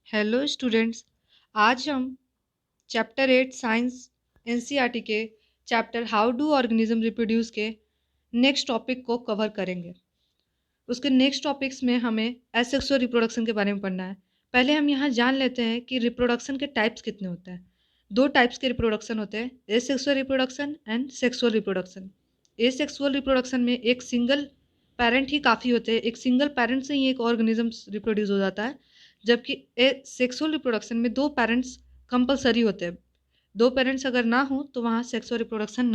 Hello students. आज हम chapter 8 science NCERT के chapter how do organism reproduce के नेक्स्ट टॉपिक को कवर करेंगे। उसके नेक्स्ट टॉपिक्स में हमें एसेक्सुअल रिप्रोडक्शन के बारे में पढ़ना है। पहले हम यहाँ जान लेते हैं कि रिप्रोडक्शन के टाइप्स कितने होते हैं। दो टाइप्स के रिप्रोडक्शन होते हैं, asexual reproduction and sexual reproduction. Asexual reproduction में एक सिंगल पेरेंट ही काफ़ी होते हैं, एक सिंगल पेरेंट से ही एक ऑर्गेनिज्म रिप्रोड्यूस हो जाता है। जबकि सेक्सुअल रिप्रोडक्शन में दो पेरेंट्स कंपलसरी होते हैं। दो पेरेंट्स अगर ना हो तो वहाँ सेक्सुअल रिप्रोडक्शन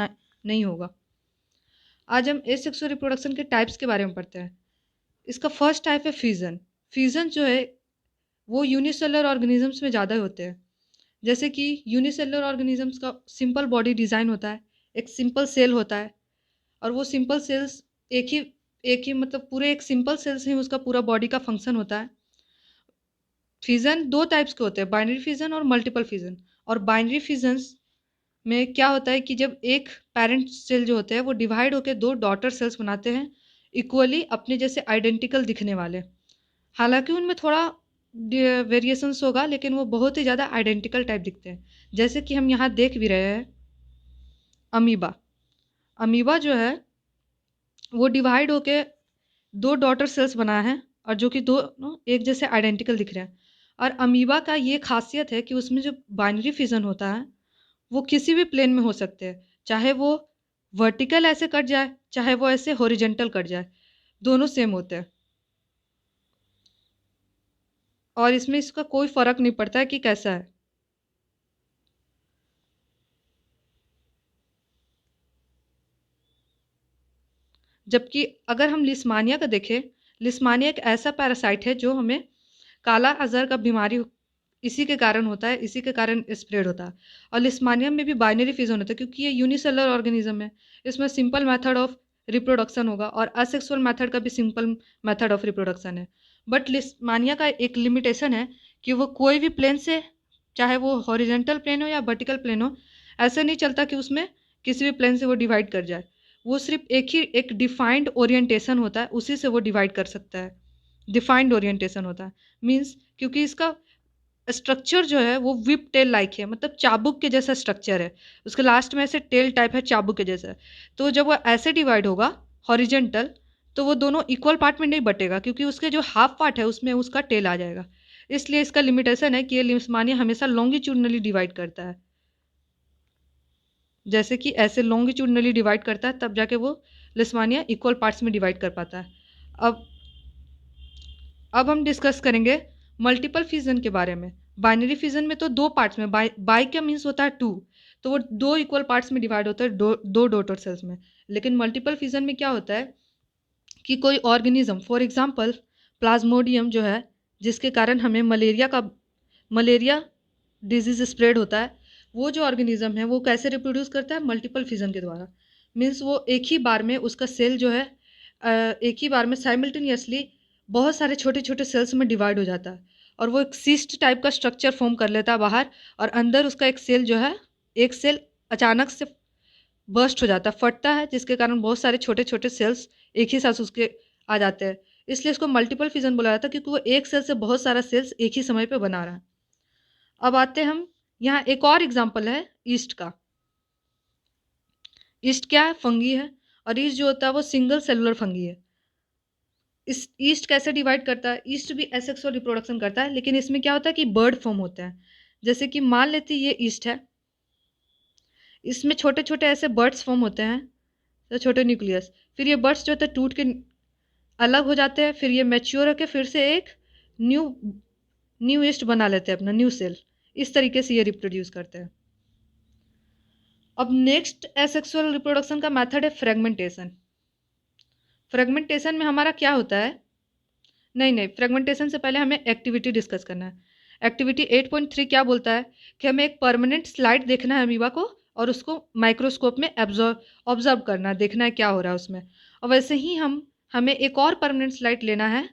नहीं होगा। आज हम एसेक्सुअल रिप्रोडक्शन के टाइप्स के बारे में पढ़ते हैं। इसका फर्स्ट टाइप है फ्यूजन। फ्यूजन जो है वो यूनिसेलुलर ऑर्गेनिजम्स में ज़्यादा होते हैं। जैसे कि यूनिसेलुलर ऑर्गेनिजम्स का सिंपल बॉडी डिज़ाइन होता है, एक सिंपल सेल होता है और वो सिंपल सेल्स एक ही मतलब पूरे एक सिंपल सेल से ही उसका पूरा बॉडी का फंक्शन होता है। फिजन दो टाइप्स के होते हैं, बाइनरी फिजन और मल्टीपल फिजन। और बाइनरी फिजन्स में क्या होता है कि जब एक पेरेंट सेल जो होते हैं वो डिवाइड होकर दो डॉटर सेल्स बनाते हैं, इक्वली अपने जैसे आइडेंटिकल दिखने वाले। हालांकि उनमें थोड़ा वेरिएशंस होगा, लेकिन वो बहुत ही ज़्यादा आइडेंटिकल टाइप दिखते हैं। जैसे कि हम यहाँ देख भी रहे हैं अमीबा। अमीबा जो है वो डिवाइड होके दो डॉटर सेल्स बनाया है और जो कि दो एक जैसे आइडेंटिकल दिख रहे हैं। और अमीबा का ये खासियत है कि उसमें जो बाइनरी फिजन होता है वो किसी भी प्लेन में हो सकते हैं, चाहे वो वर्टिकल ऐसे कट जाए चाहे वो ऐसे हॉरिजेंटल कट जाए, दोनों सेम होते हैं। और इसमें इसका कोई फर्क नहीं पड़ता है कि कैसा है। जबकि अगर हम लिस्मानिया का देखें, लिस्मानिया एक ऐसा पैरासाइट है जो हमें काला अजहर का बीमारी इसी के कारण होता है, इसी के कारण स्प्रेड होता है। और लिस्मानिया में भी बाइनरी फिजन होता है क्योंकि ये यूनिसेलुलर ऑर्गेनिज्म है। इसमें सिंपल मेथड ऑफ रिप्रोडक्शन होगा और असेक्सुअल मेथड का भी सिंपल मेथड ऑफ रिप्रोडक्शन है। बट लिस्मानिया का एक लिमिटेशन है कि वो कोई भी प्लेन से, चाहे वो हॉरिजेंटल प्लेन हो या वर्टिकल प्लेन हो, ऐसे नहीं चलता कि उसमें किसी भी प्लेन से वो डिवाइड कर जाए। वो सिर्फ एक डिफाइंड ओरिएंटेशन होता है, उसी से वो डिवाइड कर सकता है। डिफाइंड ओरिएंटेशन होता है मीन्स, क्योंकि इसका स्ट्रक्चर जो है वो विप टेल लाइक है, मतलब चाबुक के जैसा स्ट्रक्चर है। उसके लास्ट में ऐसे टेल टाइप है चाबुक के जैसा। तो जब वो ऐसे डिवाइड होगा हॉरिजेंटल, तो वो दोनों इक्वल पार्ट में नहीं बटेगा क्योंकि उसके जो हाफ पार्ट है उसमें उसका टेल आ जाएगा। इसलिए इसका लिमिटेशन है कि ये लिम्फमानिया हमेशा लॉन्गिट्यूडनली डिवाइड करता है। जैसे कि ऐसे लॉन्गिट्यूडनली डिवाइड करता है तब जाके वो लिस्मानिया इक्वल पार्ट्स में डिवाइड कर पाता है। अब अब हम डिस्कस करेंगे मल्टीपल फिजन के बारे में। बाइनरी फिजन में तो दो पार्ट्स में, बाई का मीन्स होता है टू, तो वो दो इक्वल पार्ट्स में डिवाइड होता है, दो डॉटर सेल्स में। लेकिन मल्टीपल फिजन में क्या होता है कि कोई ऑर्गेनिज्म, फॉर एग्जांपल प्लाज्मोडियम जो है, जिसके कारण हमें मलेरिया डिजीज स्प्रेड होता है, वो जो ऑर्गेनिज्म है वो कैसे रिप्रोड्यूस करता है? मल्टीपल फिजन के द्वारा। मीन्स वो एक ही बार में उसका सेल जो है एक ही बार में साइमल्टेनियसली बहुत सारे छोटे छोटे सेल्स में डिवाइड हो जाता है और वो एक सिस्ट टाइप का स्ट्रक्चर फॉर्म कर लेता है बाहर। और अंदर उसका एक सेल जो है, एक सेल अचानक से बर्स्ट हो जाता है, फटता है, जिसके कारण बहुत सारे छोटे छोटे सेल्स एक ही साथ उसके आ जाते हैं। इसलिए इसको मल्टीपल फिजन बोला जाता है क्योंकि वो एक सेल से बहुत सारा सेल्स एक ही समय पे बना रहा है। अब आते हैं हम, यहाँ एक और एग्जाम्पल है ईस्ट का। ईस्ट क्या है? फंगी है। और ईस्ट जो होता है वो सिंगल सेलुलर फंगी है। इस ईस्ट कैसे डिवाइड करता है? ईस्ट भी एसेक्सुअल रिप्रोडक्शन करता है, लेकिन इसमें क्या होता है कि बर्ड फॉर्म होता है। जैसे कि मान लेते ये ईस्ट है, इसमें छोटे छोटे ऐसे बर्ड्स फॉर्म होते हैं, तो छोटे न्यूक्लियस। फिर ये बर्ड्स जो होते हैं टूट के अलग हो जाते हैं, फिर ये मैच्योर होकर फिर से एक न्यू न्यू ईस्ट बना लेते हैं, अपना न्यू सेल। इस तरीके से ये रिप्रोड्यूस करते हैं। अब नेक्स्ट एसेक्सुअल रिप्रोडक्शन का मेथड है फ्रेगमेंटेशन। फ्रेगमेंटेशन में हमारा क्या होता है? नहीं, फ्रेगमेंटेशन से पहले हमें एक्टिविटी डिस्कस करना है। एक्टिविटी 8.3 क्या बोलता है कि हमें एक परमानेंट स्लाइड देखना है अमीबा को और उसको माइक्रोस्कोप में ऑब्जर्व करना है, देखना है क्या हो रहा है उसमें। और वैसे ही हमें एक और परमानेंट स्लाइड लेना है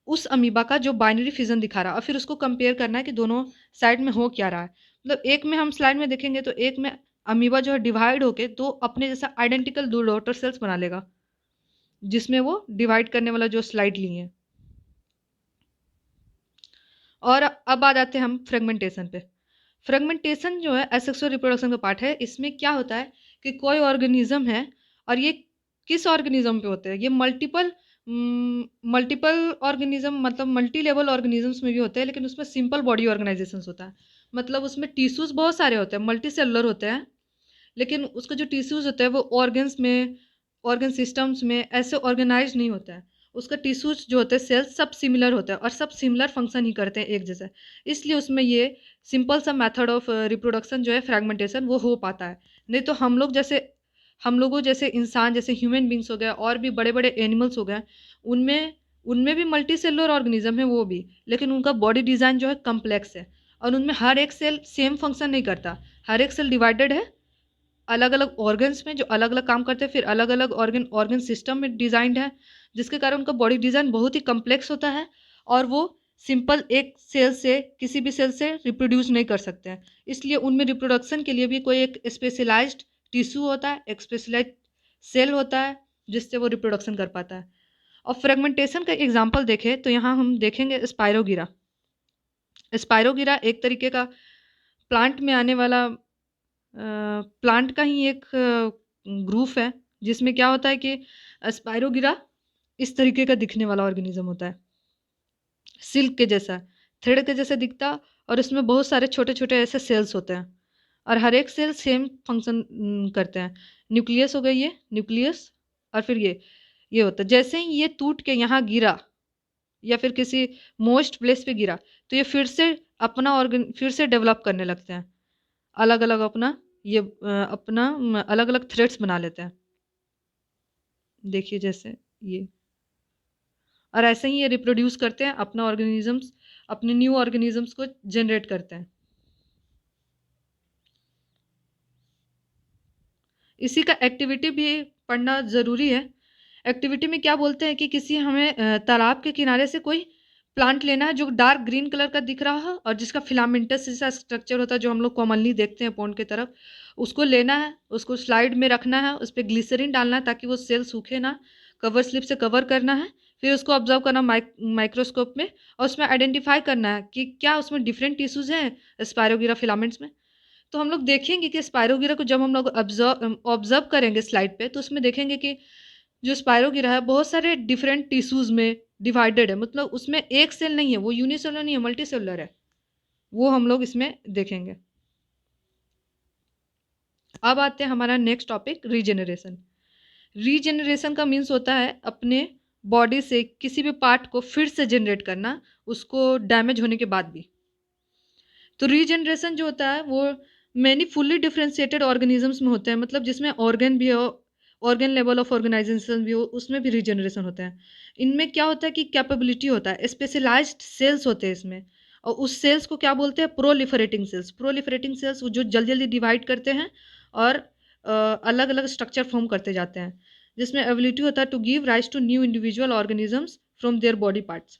उस अमीबा का जो बाइनरी फिजन दिखा रहा है, और फिर उसको कंपेयर करना है कि दोनों साइड में हो क्या रहा है। मतलब एक में हम स्लाइड में देखेंगे तो एक में अमीबा जो है डिवाइड होके दो अपने जैसा आइडेंटिकल दो डॉटर सेल्स बना लेगा, जिसमें वो डिवाइड करने वाला जो स्लाइड लिए हैं। और अब आ जाते हैं हम फ्रेगमेंटेशन पे। फ्रेगमेंटेशन जो है एसेक्सुअल रिप्रोडक्शन का पार्ट है। इसमें क्या होता है कि कोई ऑर्गेनिज्म है, और ये किस ऑर्गेनिज्म पे होते हैं, ये मल्टीपल मल्टीपल ऑर्गेनिज्म मतलब मल्टी लेवल ऑर्गेनिजम्स में भी होते हैं, लेकिन उसमें सिंपल बॉडी ऑर्गेनाइजेशन होता है। मतलब उसमें टिश्यूज बहुत सारे होते हैं, मल्टी सेलुलर होते हैं, लेकिन उसका जो टिश्यूज होता है वो ऑर्गन्स में, ऑर्गन सिस्टम्स में ऐसे ऑर्गेनाइज नहीं होता है। उसका टिश्यूज जो होते हैं, सेल्स सब सिमिलर होता है और सब सिमिलर फंक्शन ही करते हैं एक जैसे। इसलिए उसमें ये सिंपल सा मेथड ऑफ रिप्रोडक्शन जो है फ्रैगमेंटेशन वो हो पाता है। नहीं तो हम लोगों जैसे इंसान, जैसे ह्यूमन बींग्स हो गए और भी बड़े बड़े एनिमल्स हो गए, उनमें उनमें भी मल्टी सेलुलर ऑर्गेनिज्म है वो भी, लेकिन उनका बॉडी डिज़ाइन जो है कम्प्लेक्स है, और उनमें हर एक सेल सेम फंक्शन नहीं करता। हर एक सेल डिवाइडेड है अलग अलग ऑर्गन्स में जो अलग अलग काम करते हैं, फिर अलग अलग ऑर्गन ऑर्गन सिस्टम में डिजाइंड है, जिसके कारण उनका बॉडी डिज़ाइन बहुत ही कम्प्लेक्स होता है, और वो सिंपल एक सेल से, किसी भी सेल से रिप्रोड्यूस नहीं कर सकते हैं। इसलिए उनमें रिप्रोडक्शन के लिए भी कोई एक स्पेशलाइज्ड टिश्यू होता है, एक स्पेशलाइज्ड सेल होता है, जिससे वो रिप्रोडक्शन कर पाता है। और फ्रेगमेंटेशन का एग्जाम्पल देखें तो यहाँ हम देखेंगे स्पायरोगिरा। स्पायरोगिरा एक तरीके का प्लांट में आने वाला प्लांट का ही एक ग्रुप है, जिसमें क्या होता है कि स्पायरोगिरा इस तरीके का दिखने वाला ऑर्गेनिज्म होता है, सिल्क के जैसा, थ्रेड के जैसा दिखता, और उसमें बहुत सारे छोटे छोटे ऐसे सेल्स होते हैं, और हर एक सेल सेम फंक्शन करते हैं। न्यूक्लियस हो गई ये न्यूक्लियस, और फिर ये होता है। जैसे ही ये टूट के यहाँ गिरा या फिर किसी मोस्ट प्लेस पे गिरा, तो ये फिर से अपना ऑर्गन फिर से डेवलप करने लगते हैं, अलग अलग अपना अपना अलग अलग थ्रेड्स बना लेते हैं। देखिए जैसे ये, और ऐसे ही ये रिप्रोड्यूस करते हैं अपना ऑर्गेनिजम्स, अपने न्यू ऑर्गेनिजम्स को जनरेट करते हैं। इसी का एक्टिविटी भी पढ़ना ज़रूरी है। एक्टिविटी में क्या बोलते हैं कि किसी हमें तालाब के किनारे से कोई प्लांट लेना है जो डार्क ग्रीन कलर का दिख रहा है और जिसका फिलामेंटस जैसा स्ट्रक्चर होता है जो हम लोग कॉमनली देखते हैं पॉन्ड की तरफ। उसको लेना है, उसको स्लाइड में रखना है, उस पर ग्लिसरीन डालना है ताकि वो सेल सूखे ना, कवर स्लिप से कवर करना है, फिर उसको ऑब्जर्व करना माइक्रोस्कोप में, और उसमें आइडेंटिफाई करना है कि क्या उसमें डिफरेंट टिश्यूज हैं स्पायरोगिरा फिलामेंट्स में। तो हम लोग देखेंगे कि स्पायरोगिरा को जब हम लोग ऑब्जर्व करेंगे स्लाइड पे, तो उसमें देखेंगे कि जो स्पायरोगिरा है बहुत सारे डिफरेंट टिश्यूज में डिवाइडेड है, मतलब उसमें एक सेल नहीं है, वो यूनिसेलुलर नहीं है, मल्टी सेलुलर है। वो हम लोग इसमें देखेंगे। अब आते हैं हमारा नेक्स्ट टॉपिक, रीजेनरेशन। रीजेनरेशन का मीन्स होता है अपने बॉडी से किसी भी पार्ट को फिर से जनरेट करना, उसको डैमेज होने के बाद भी। तो रीजनरेशन जो होता है वो मैनी फुल्ली डिफ्रेंशिएटेड ऑर्गेनिजम्स में होते हैं, मतलब जिसमें ऑर्गन भी हो, ऑर्गन लेवल ऑफ ऑर्गेनाइजेशन भी हो, उसमें भी रीजनरेशन होता है। इनमें क्या होता है कि कैपेबिलिटी होता है, स्पेशलाइज्ड सेल्स होते हैं इसमें, और उस सेल्स को क्या बोलते हैं, प्रोलिफरेटिंग सेल्स। प्रोलिफरेटिंग सेल्स जो जल्दी जल्दी डिवाइड करते हैं और अलग अलग स्ट्रक्चर फॉर्म करते जाते हैं, जिसमें एबिलिटी होता है to give rise to new individual organisms from their body parts.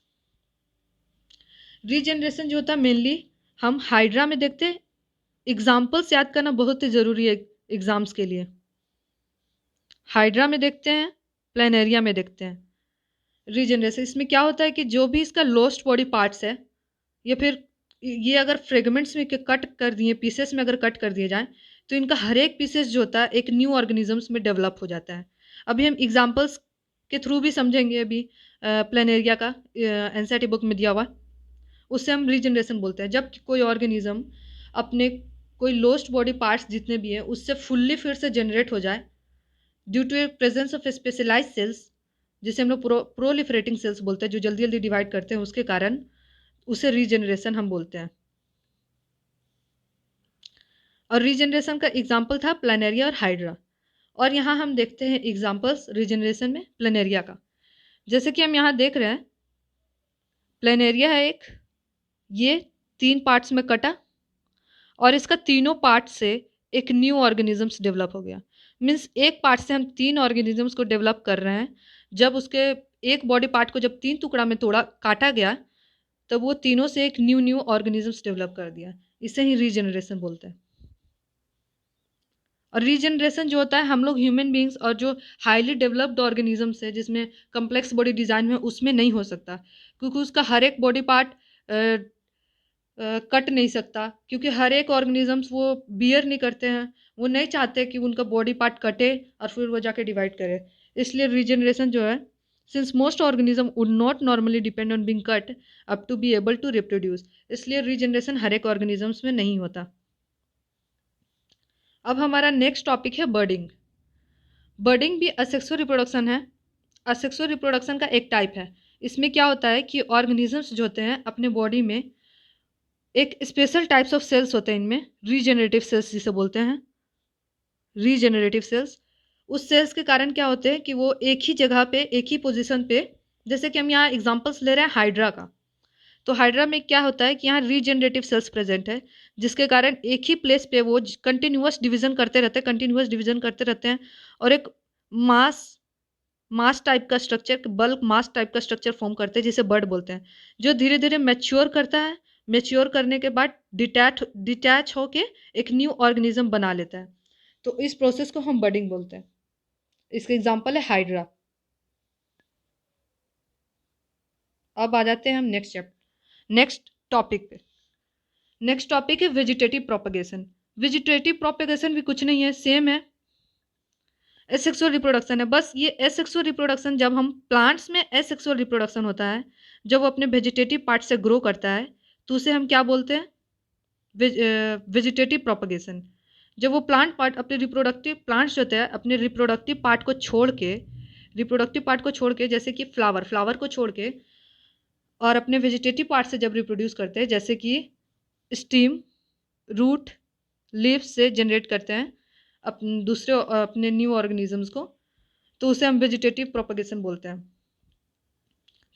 Regeneration जो होता है मेनली हम हाइड्रा में देखते हैं। एग्जाम्पल्स याद करना बहुत ही ज़रूरी है एग्जाम्स के लिए। हाइड्रा में देखते हैं, प्लेनेरिया में देखते हैं। रीजनरेशन इसमें क्या होता है कि जो भी इसका लोस्ट बॉडी पार्ट्स है, या फिर ये अगर फ्रेगमेंट्स में कट कर दिए, पीसेस में अगर कट कर दिए जाएं, तो इनका हर एक पीसेस जो होता है एक न्यू ऑर्गेनिजम्स में डेवलप हो जाता है। अभी हम एग्जाम्पल्स के थ्रू भी समझेंगे। अभी प्लेनेरिया का एनसीईआरटी बुक में दिया हुआ, उससे हम रीजनरेशन बोलते हैं। जब कोई ऑर्गेनिज्म अपने कोई लोस्ट बॉडी पार्ट्स जितने भी हैं उससे फुल्ली फिर से जनरेट हो जाए due to a presence of specialise cells, जिसे हम लोग प्रोलिफरेटिंग सेल्स बोलते हैं, जो जल्दी जल्दी डिवाइड करते हैं, उसके कारण उसे रीजनरेशन हम बोलते हैं। और रीजनरेशन का एग्जाम्पल था प्लानेरिया और हाइड्रा। और यहाँ हम देखते हैं एग्जाम्पल्स रीजनरेशन में प्लानेरिया का। जैसे कि हम यहाँ देख रहे हैं, प्लानेरिया है एक, ये 3 पार्ट्स में कटा और इसका तीनों पार्ट से एक न्यू ऑर्गेनिजम्स डेवलप हो गया। मीन्स एक पार्ट से हम 3 ऑर्गेनिजम्स को डेवलप कर रहे हैं। जब उसके एक बॉडी पार्ट को जब 3 टुकड़ा में तोड़ा काटा गया, तब वो तीनों से एक न्यू न्यू ऑर्गेनिजम्स डेवलप कर दिया। इसे ही रीजनरेशन बोलते हैं। और रीजनरेशन जो होता है हम लोग ह्यूमन बींग्स और जो हाईली डेवलप्ड ऑर्गेनिजम्स है जिसमें कम्प्लेक्स बॉडी डिज़ाइन में, उसमें नहीं हो सकता, क्योंकि उसका हर एक बॉडी पार्ट कट नहीं सकता, क्योंकि हर एक ऑर्गेनिजम्स वो बियर नहीं करते हैं, वो नहीं चाहते कि उनका बॉडी पार्ट कटे और फिर वो जाके डिवाइड करे। इसलिए रीजनरेशन जो है, since most organism would not normally depend on being cut up to be able to reproduce, इसलिए रीजनरेशन हर एक ऑर्गेनिजम्स में नहीं होता। अब हमारा नेक्स्ट टॉपिक है बर्डिंग। बर्डिंग भी असेक्सुअल रिप्रोडक्शन है। असेक्सुअल रिप्रोडक्शन का एक टाइप है। इसमें क्या होता है कि ऑर्गेनिजम्स जो होते हैं अपने बॉडी में एक स्पेशल टाइप्स ऑफ सेल्स होते हैं, इनमें रीजेनरेटिव सेल्स जिसे बोलते हैं, रीजेनरेटिव सेल्स। उस सेल्स के कारण क्या होते हैं कि वो एक ही जगह पे, एक ही पोजीशन पे, जैसे कि हम यहाँ एग्जांपल्स ले रहे हैं हाइड्रा का, तो हाइड्रा में क्या होता है कि यहाँ रीजेनरेटिव सेल्स प्रेजेंट है, जिसके कारण एक ही प्लेस पे वो कंटिन्यूअस डिवीजन करते रहते हैं, कंटिन्यूअस डिवीजन करते रहते हैं, और एक मास मास टाइप का स्ट्रक्चर, बल्क मास टाइप का स्ट्रक्चर फॉर्म करते हैं, जिसे बर्ड बोलते हैं, जो धीरे धीरे मैच्योर करता है। मैच्योर करने के बाद डिटैच होके एक न्यू ऑर्गेनिज्म बना लेता है, तो इस प्रोसेस को हम बर्डिंग बोलते हैं। इसका एग्जांपल है हाइड्रा। अब आ जाते हैं हम नेक्स्ट टॉपिक पे। नेक्स्ट टॉपिक है वेजिटेटिव प्रोपगेशन। वेजिटेटिव प्रोपगेशन भी कुछ नहीं है, सेम है, एसेक्सुअल रिप्रोडक्शन है। बस ये एसेक्सुअल रिप्रोडक्शन, जब हम प्लांट्स में एसेक्सुअल रिप्रोडक्शन होता है, जब वो अपने वेजिटेटिव पार्ट से ग्रो करता है, तो उसे हम क्या बोलते हैं, वेजिटेटिव प्रोपगेशन। जब वो प्लांट पार्ट अपने रिप्रोडक्टिव प्लांट्स होते हैं अपने रिप्रोडक्टिव पार्ट को छोड़ के, जैसे कि फ्लावर को छोड़ के, और अपने वेजिटेटिव पार्ट से जब रिप्रोड्यूस करते हैं, जैसे कि स्टीम, रूट, लीव्स से जनरेट करते हैं अपने न्यू ऑर्गेनिजम्स को, तो उसे हम वेजिटेटिव प्रोपगेशन बोलते हैं।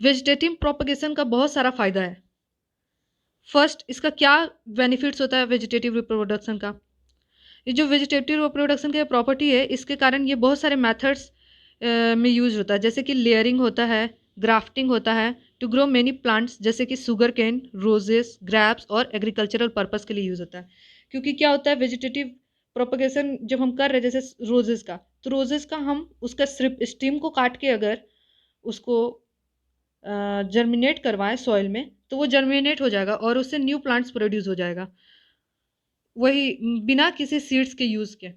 वेजिटेटिव प्रोपगेशन का बहुत सारा फायदा है। फर्स्ट, इसका क्या बेनिफिट्स होता है वेजिटेटिव रिप्रोडक्शन का। ये जो वेजिटेटिव रिप्रोडक्शन का प्रॉपर्टी है, इसके कारण ये बहुत सारे मेथड्स में यूज होता है, जैसे कि लेयरिंग होता है, ग्राफ्टिंग होता है, टू ग्रो मेनी प्लांट्स, जैसे कि शुगर केन, रोजेस, ग्रैप्स, और एग्रीकल्चरल पर्पस के लिए यूज होता है। क्योंकि क्या होता है, वेजिटेटिव प्रोपगेशन जब हम कर रहे हैं, जैसे रोजेस का, तो रोजेस का हम उसका सिर्फ स्टीम को काट के अगर उसको जर्मिनेट करवाएं सॉइल में, तो वो जर्मिनेट हो जाएगा और उससे न्यू प्लांट्स प्रोड्यूस हो जाएगा, वही बिना किसी सीड्स के यूज़ के।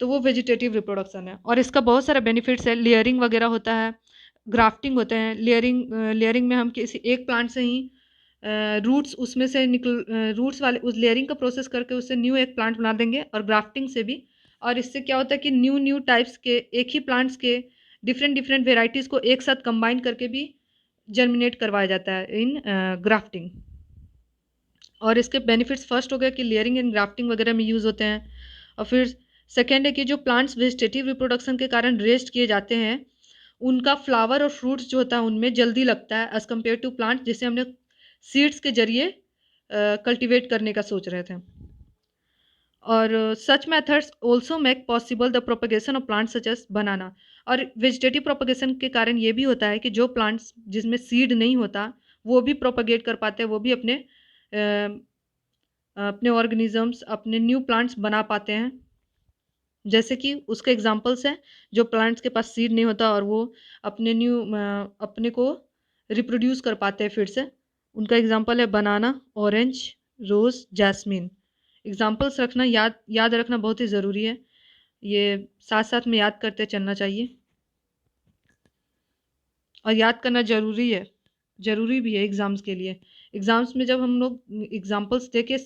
तो वो वेजिटेटिव रिप्रोडक्शन है, और इसका बहुत सारा बेनिफिट्स है। लेयरिंग वगैरह होता है, ग्राफ्टिंग होते हैं। लेयरिंग में हम किसी एक प्लांट से ही रूट्स उसमें से रूट्स वाले उस लेयरिंग का प्रोसेस करके उससे न्यू एक प्लांट बना देंगे, और ग्राफ्टिंग से भी। और इससे क्या होता है कि न्यू न्यू टाइप्स के, एक ही प्लांट्स के डिफरेंट डिफरेंट वेराइटीज़ को एक साथ कंबाइन करके भी जर्मिनेट करवाया जाता है इन ग्राफ्टिंग। और इसके बेनिफिट्स, फर्स्ट हो गया कि लेयरिंग एंड ग्राफ्टिंग वगैरह में यूज़ होते हैं। और फिर सेकेंड है कि जो प्लांट्स वेजिटेटिव रिप्रोडक्शन के कारण रेस्ट किए जाते हैं, उनका फ्लावर और फ्रूट्स जो होता है उनमें जल्दी लगता है, एज़ कम्पेयर टू प्लांट जिसे हमने सीड्स के जरिए कल्टिवेट करने का सोच रहे थे। और such methods also make possible the propagation of plants such as banana. और वेजिटेटिव प्रोपगेशन के कारण ये भी होता है कि जो प्लांट्स जिसमें सीड नहीं होता, वो भी प्रोपगेट कर पाते हैं, वो भी अपने ऑर्गेनिजम्स, अपने न्यू प्लांट्स बना पाते हैं। जैसे कि उसके एग्जांपल्स हैं, जो प्लांट्स के पास सीड नहीं होता और वो अपने को रिप्रोड्यूस कर पाते हैं फिर से। उनका एग्जांपल है बनाना, ऑरेंज, रोज़, जैस्मिन। एग्जांपल्स रखना, याद रखना बहुत ही ज़रूरी है, ये साथ साथ में याद करते चलना चाहिए, और याद करना ज़रूरी भी है एग्ज़ाम्स के लिए। एग्ज़ाम्स में जब हम लोग एग्जांपल्स दे के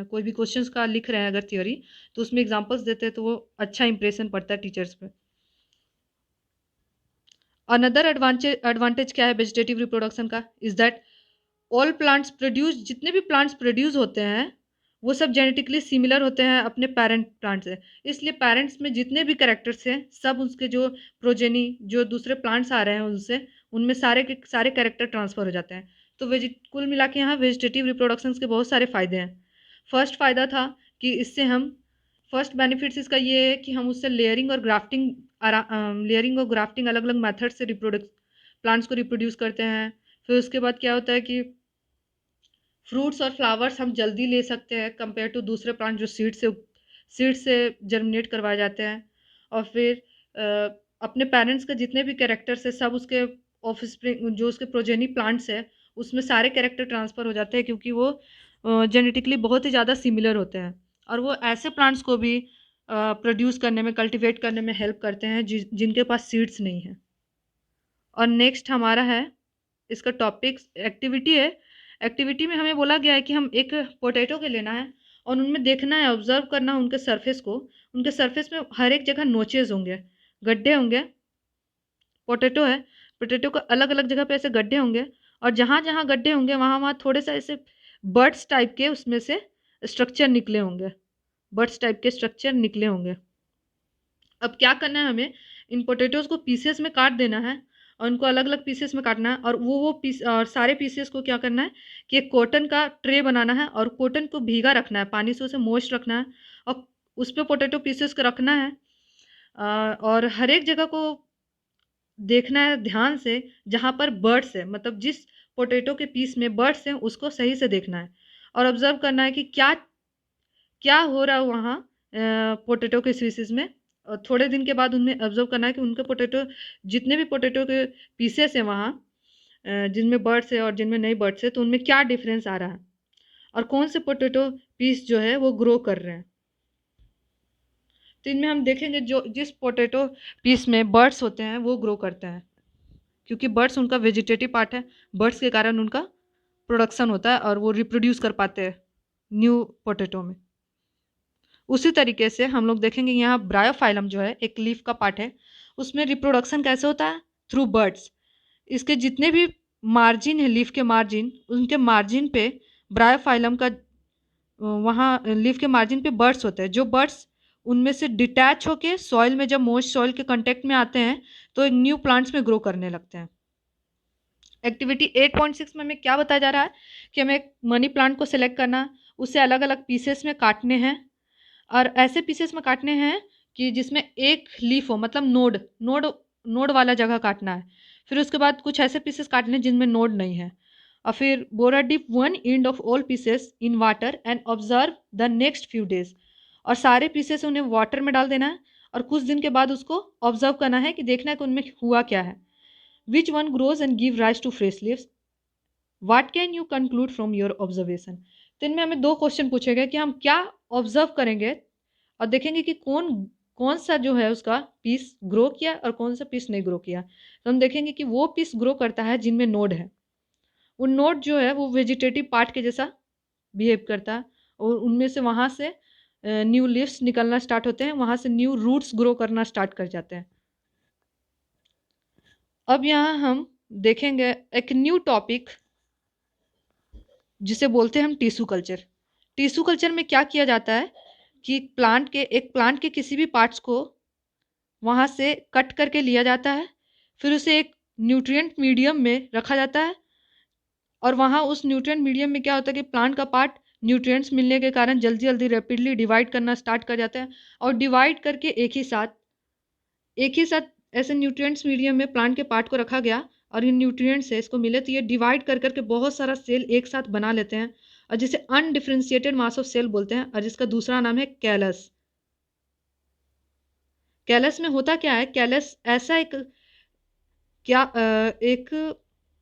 कोई भी क्वेश्चंस का लिख रहे हैं अगर थ्योरी, तो उसमें एग्जांपल्स देते हैं तो वो अच्छा इंप्रेशन पड़ता है टीचर्स पे। अनदर एडवांटेज क्या है वेजिटेटिव रिप्रोडक्शन का, is that all plants produce, जितने भी प्लांट्स प्रोड्यूस होते हैं वो सब जेनेटिकली सिमिलर होते हैं अपने पेरेंट प्लांट से। इसलिए पेरेंट्स में जितने भी कैरेक्टर्स हैं, सब उसके जो प्रोजेनी, जो दूसरे प्लांट्स आ रहे हैं उनसे, उनमें सारे के सारे कैरेक्टर ट्रांसफर हो जाते हैं। तो कुल मिला के यहाँ वेजिटेटिव रिप्रोडक्शन के बहुत सारे फ़ायदे हैं। फर्स्ट फ़ायदा था कि इससे हम, फर्स्ट बेनिफिट्स इसका ये है कि हम उससे लेयरिंग और ग्राफ्टिंग अलग अलग मेथड से प्लांट्स को रिप्रोड्यूस करते हैं। फिर उसके बाद क्या होता है कि फ्रूट्स और फ्लावर्स हम जल्दी ले सकते हैं कंपेयर टू दूसरे प्लांट जो सीड से जर्मिनेट करवाए जाते हैं। और फिर अपने पेरेंट्स का जितने भी कैरेक्टर्स है, सब उसके ऑफस्प्रिंग जो उसके प्रोजेनी प्लांट्स है उसमें सारे कैरेक्टर ट्रांसफ़र हो जाते हैं, क्योंकि वो जेनेटिकली बहुत ही ज़्यादा सिमिलर होते हैं और वो ऐसे प्लांट्स को भी प्रोड्यूस करने में, कल्टीवेट करने में हेल्प करते हैं जिनके पास सीड्स नहीं है। और नेक्स्ट हमारा है, इसका टॉपिक एक्टिविटी है। एक्टिविटी में हमें बोला गया है कि हम एक पोटैटो के लेना है और उनमें देखना है, ऑब्जर्व करना है उनके सरफेस को। उनके सरफेस में हर एक जगह नोचेज होंगे, गड्ढे होंगे। पोटैटो है, पोटैटो को अलग अलग जगह पे ऐसे गड्ढे होंगे और जहाँ जहाँ गड्ढे होंगे वहाँ वहाँ थोड़े से ऐसे बर्ड्स टाइप के उसमें से स्ट्रक्चर निकले होंगे, बर्ड्स टाइप के स्ट्रक्चर निकले होंगे। अब क्या करना है, हमें इन पोटैटोज को पीसेस में काट देना है और उनको अलग अलग पीसेस में काटना है और वो पीस और सारे पीसेस को क्या करना है कि एक कॉटन का ट्रे बनाना है और कॉटन को भीगा रखना है, पानी से उसे मॉइस्ट रखना है और उस पर पोटैटो पीसेस को रखना है। और हर एक जगह को देखना है ध्यान से जहाँ पर बर्ड्स है, मतलब जिस पोटैटो के पीस में बर्ड्स हैं उसको सही से देखना है और ऑब्जर्व करना है कि क्या क्या हो रहा है वहाँ पोटैटो के स्पीसीज में। और थोड़े दिन के बाद उनमें ऑब्जर्व करना है कि उनके पोटैटो, जितने भी पोटैटो के पीसेस हैं वहाँ जिनमें बर्ड्स है और जिनमें नहीं बर्ड्स है, तो उनमें क्या डिफरेंस आ रहा है और कौन से पोटैटो पीस जो है वो ग्रो कर रहे हैं। तो इनमें हम देखेंगे जो जिस पोटैटो पीस में बर्ड्स होते हैं वो ग्रो करते हैं, क्योंकि बर्ड्स उनका वेजिटेटिव पार्ट है, बर्ड्स के कारण उनका प्रोडक्शन होता है और वो रिप्रोड्यूस कर पाते हैं न्यू पोटैटो में। उसी तरीके से हम लोग देखेंगे यहाँ ब्रायोफाइलम जो है एक लीफ का पार्ट है, उसमें रिप्रोडक्शन कैसे होता है, थ्रू बर्ड्स। इसके जितने भी मार्जिन है, लीफ के मार्जिन, उनके मार्जिन पे ब्रायोफाइलम का वहाँ लीफ के मार्जिन पे बर्ड्स होते हैं, जो बर्ड्स उनमें से डिटैच होके सॉइल में, जब मॉइस्ट सॉइल के कांटेक्ट में आते हैं तो एक न्यू प्लांट्स में ग्रो करने लगते हैं। एक्टिविटी 8.6 में हमें क्या बताया जा रहा है कि हमें एक मनी प्लांट को सिलेक्ट करना, उसे अलग अलग पीसेस में काटने हैं और ऐसे पीसेस में काटने हैं कि जिसमें एक लीफ हो, मतलब नोड नोड नोड वाला जगह काटना है। फिर उसके बाद कुछ ऐसे पीसेस काटने हैं जिनमें नोड नहीं है और फिर बोरा dip one end of all pieces in water and observe the next few days. और सारे पीसेस उन्हें वाटर में डाल देना है और कुछ दिन के बाद उसको ऑब्जर्व करना है कि देखना है कि उनमें हुआ क्या है। Which one grows and give rise to fresh leaves, what can you conclude from your observation. तो इनमें हमें दो क्वेश्चन पूछे गए कि हम क्या ऑब्जर्व करेंगे और देखेंगे कि कौन कौन सा जो है उसका पीस ग्रो किया और कौन सा पीस नहीं ग्रो किया। तो हम देखेंगे कि वो पीस ग्रो करता है जिनमें नोड है, वो नोड जो है वो वेजिटेटिव पार्ट के जैसा बिहेव करता है और उनमें से वहाँ से न्यू लीव्स निकलना स्टार्ट होते हैं, वहाँ से न्यू रूट्स ग्रो करना स्टार्ट कर जाते हैं। अब यहाँ हम देखेंगे एक न्यू टॉपिक जिसे बोलते हैं हम टिश्यू कल्चर। टिश्यू कल्चर में क्या किया जाता है कि प्लांट के किसी भी पार्ट्स को वहाँ से कट करके लिया जाता है, फिर उसे एक न्यूट्रिएंट मीडियम में रखा जाता है और वहाँ उस न्यूट्रिएंट मीडियम में क्या होता है कि प्लांट का पार्ट न्यूट्रिएंट्स मिलने के कारण जल्दी जल्दी रैपिडली डिवाइड करना स्टार्ट कर जाता है और डिवाइड करके एक ही साथ ऐसे न्यूट्रिएंट्स मीडियम में प्लांट के पार्ट को रखा गया और इन न्यूट्रिएंट्स से इसको मिले तो ये डिवाइड कर करके बहुत सारा सेल एक साथ बना लेते हैं और जिसे अनडिफरेंशिएटेड मास ऑफ सेल बोलते हैं और जिसका दूसरा नाम है कैलस। कैलस में होता क्या है, कैलस ऐसा एक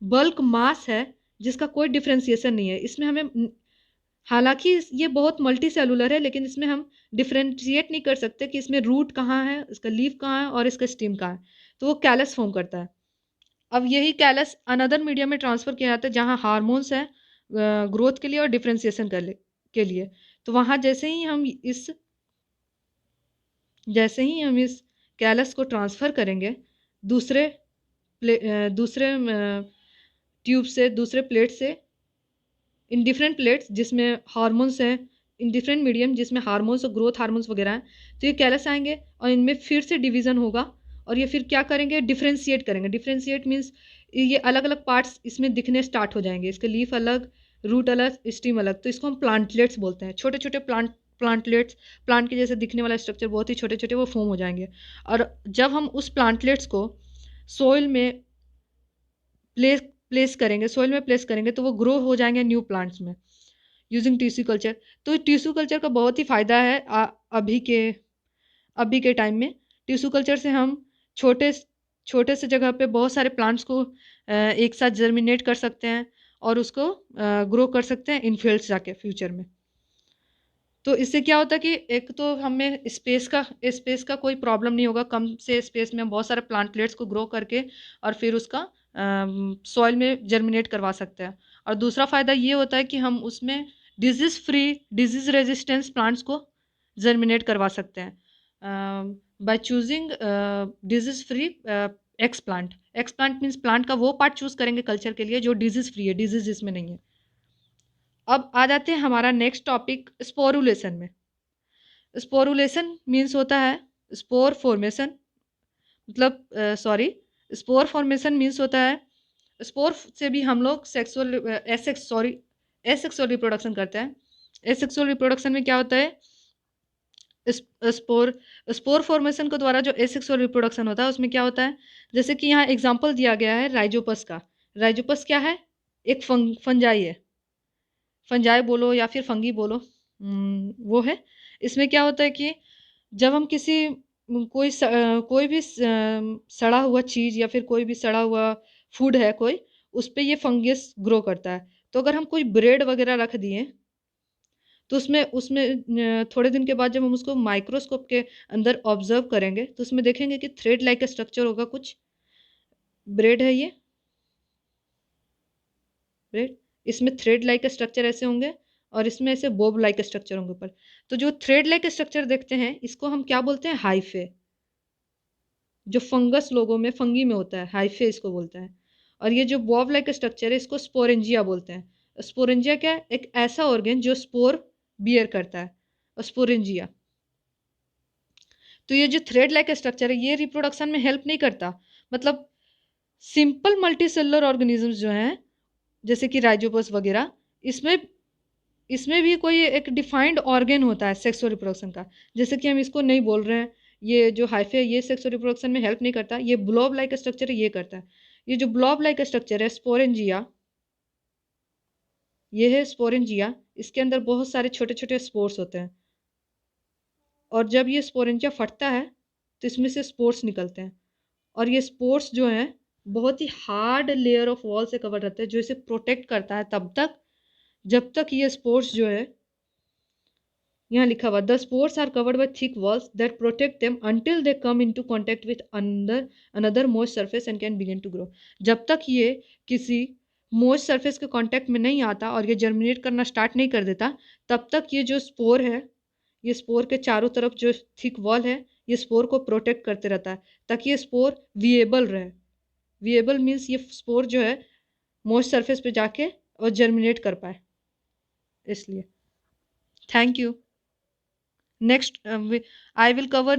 बल्क मास है जिसका कोई डिफरेंशिएशन नहीं है। इसमें हमें, हालांकि ये बहुत मल्टी सेलुलर है, लेकिन इसमें हम डिफरेंशिएट नहीं कर सकते कि इसमें रूट कहाँ है, इसका लीफ कहाँ है और इसका स्टेम कहाँ है, तो वो कैलस फॉर्म करता है। अब यही कैलस अनदर मीडियम में ट्रांसफर किया जाता है जहाँ हार्मोन्स है ग्रोथ के लिए और डिफरेंशिएशन के लिए। तो वहाँ जैसे ही हम इस कैलस को ट्रांसफ़र करेंगे दूसरे दूसरे ट्यूब से, दूसरे प्लेट से, इन डिफरेंट प्लेट्स जिसमें हार्मोन्स हैं, इन डिफरेंट मीडियम जिसमें हार्मोन्स और ग्रोथ हार्मोन्स वगैरह हैं, तो ये कैलस आएंगे और इनमें फिर से डिवीज़न होगा और ये फिर क्या करेंगे, डिफरेंशिएट करेंगे। डिफरेंशिएट मीन्स ये अलग अलग पार्ट्स इसमें दिखने स्टार्ट हो जाएंगे, इसके लीफ अलग, रूट अलग, स्टीम अलग, तो इसको हम प्लांटलेट्स बोलते हैं। छोटे छोटे प्लांटलेट्स, प्लांट के जैसे दिखने वाला स्ट्रक्चर बहुत ही छोटे छोटे वो फॉर्म हो जाएंगे और जब हम उस प्लांटलेट्स को सोइल में प्लेस करेंगे तो वो ग्रो हो जाएंगे न्यू प्लांट्स में यूजिंग टिश्यू कल्चर। तो टिश्यू कल्चर का बहुत ही फ़ायदा है अभी के टाइम में। टिश्यू कल्चर से हम छोटे छोटे से जगह पे बहुत सारे प्लांट्स को एक साथ जर्मिनेट कर सकते हैं और उसको ग्रो कर सकते हैं इन फील्ड्स जाके फ्यूचर में। तो इससे क्या होता है कि एक तो हमें स्पेस का कोई प्रॉब्लम नहीं होगा, कम से स्पेस में हम बहुत सारे प्लांटलेट्स को ग्रो करके और फिर उसका सॉइल में जर्मिनेट करवा सकते हैं। और दूसरा फ़ायदा ये होता है कि हम उसमें डिजीज़ रेजिस्टेंस प्लांट्स को जर्मिनेट करवा सकते हैं by choosing disease free x plant means plant का वो पार्ट चूज़ करेंगे कल्चर के लिए जो डिजीज़ फ्री है, डिजीज़ इसमें नहीं है। अब आ जाते हैं हमारा नेक्स्ट टॉपिक स्पोरुलेशन में। स्पोरुलेशन मीन्स होता है स्पोर फॉर्मेशन, मतलब स्पोर फॉर्मेशन मीन्स होता है स्पोर से भी हम लोग एसेक्सुअल रिप्रोडक्शन करते हैं। एसेक्सुअल रिप्रोडक्शन में क्या होता है, स्पोर स्पोर फॉर्मेशन के द्वारा जो एसेक्सुअल रिप्रोडक्शन होता है उसमें क्या होता है, जैसे कि यहाँ एग्जांपल दिया गया है राइजोपस का। राइजोपस क्या है, एक फंजाई है, फंजाई बोलो या फिर फंगी बोलो, वो है। इसमें क्या होता है कि जब हम कोई भी सड़ा हुआ चीज़ या फिर कोई भी सड़ा हुआ फूड है कोई, उस पे ये फंगस ग्रो करता है। तो अगर हम कोई ब्रेड वगैरह रख दिए तो उसमें उसमें थोड़े दिन के बाद जब हम उसको माइक्रोस्कोप के अंदर ऑब्जर्व करेंगे तो उसमें देखेंगे कि थ्रेड लाइक स्ट्रक्चर होगा कुछ। ब्रेड है ये ब्रेड, इसमें थ्रेड लाइक स्ट्रक्चर ऐसे होंगे और इसमें ऐसे बोब लाइक स्ट्रक्चर होंगे ऊपर। तो जो थ्रेड लाइक स्ट्रक्चर देखते हैं इसको हम क्या बोलते हैं, हाइफे। जो फंगस लोगों में फंगी में होता है हाइफे इसको बोलते हैं। और ये जो बॉब लाइक स्ट्रक्चर है इसको स्पोरेंजिया बोलते हैं। स्पोरेंजिया क्या है, एक ऐसा ऑर्गन जो स्पोर बियर करता है, स्पोरेंजिया। तो ये जो थ्रेड लाइक स्ट्रक्चर है ये रिप्रोडक्शन में हेल्प नहीं करता, मतलब सिंपल मल्टीसेलुलर ऑर्गेनिजम्स जो हैं जैसे कि राइजोपस वगैरह, इसमें इसमें भी कोई एक डिफाइंड ऑर्गन होता है सेक्सुअल रिप्रोडक्शन का। जैसे कि हम इसको नहीं बोल रहे हैं ये जो हाइफे है ये सेक्सुअल रिप्रोडक्शन में हेल्प नहीं करता, ये ब्लॉब लाइक स्ट्रक्चर है ये करता है। ये जो ब्लॉब लाइक स्ट्रक्चर है स्पोरेंजिया, ये है स्पोरेंजिया, इसके अंदर बहुत सारे छोटे छोटे स्पोर्स होते हैं। और जब ये स्पोरेंजिया फटता है तो इसमें से स्पोर्स निकलते हैं। और ये स्पोर्स जो हैं बहुत ही हार्ड लेयर ऑफ वॉल से कवर रहते हैं जो इसे प्रोटेक्ट करता है तब तक जब तक ये स्पोर्स जो है, यहाँ लिखा हुआ the spores are covered by thick walls that protect them until they come into contact with another moist surface and can begin to grow. जब तक ये किसी मॉइस्ट सरफेस के कांटेक्ट में नहीं आता और ये जर्मिनेट करना स्टार्ट नहीं कर देता, तब तक ये जो स्पोर है, ये स्पोर के चारों तरफ जो थिक वॉल है ये स्पोर को प्रोटेक्ट करते रहता है ताकि ये स्पोर विएबल रहे। विएबल मीन्स ये स्पोर जो है मॉइस्ट सरफेस पे जाके और जर्मिनेट कर पाए, इसलिए। Thank you. Next I will cover